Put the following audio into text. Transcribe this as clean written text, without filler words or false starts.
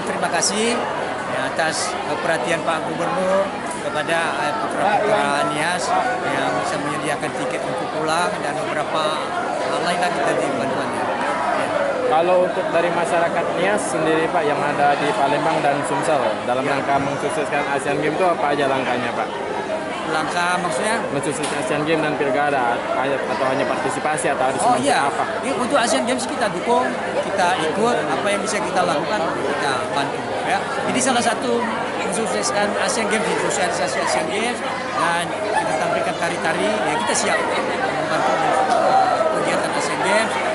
Terima kasih atas perhatian Pak Gubernur kepada putra-putra Nias yang bisa menyediakan tiket untuk pulang dan beberapa hal lain lagi tadi bantuannya. Kalau untuk dari masyarakat Nias sendiri Pak yang ada di Palembang dan Sumsel dalam rangka mensukseskan Asian Games itu apa aja langkahnya Pak? Langkah maksudnya? Mensukseskan Asian Games dan Pilkada atau hanya partisipasi atau ada semacam apa? Untuk Asian Games kita dukung, kita ikut apa yang bisa kita lakukan, kita bantu. Ya. Jadi salah satu mensukseskan Asian Games, sosialisasi Asian Games dan kita tampilkan tari-tari, ya kita siap membantu kegiatan Asian Games.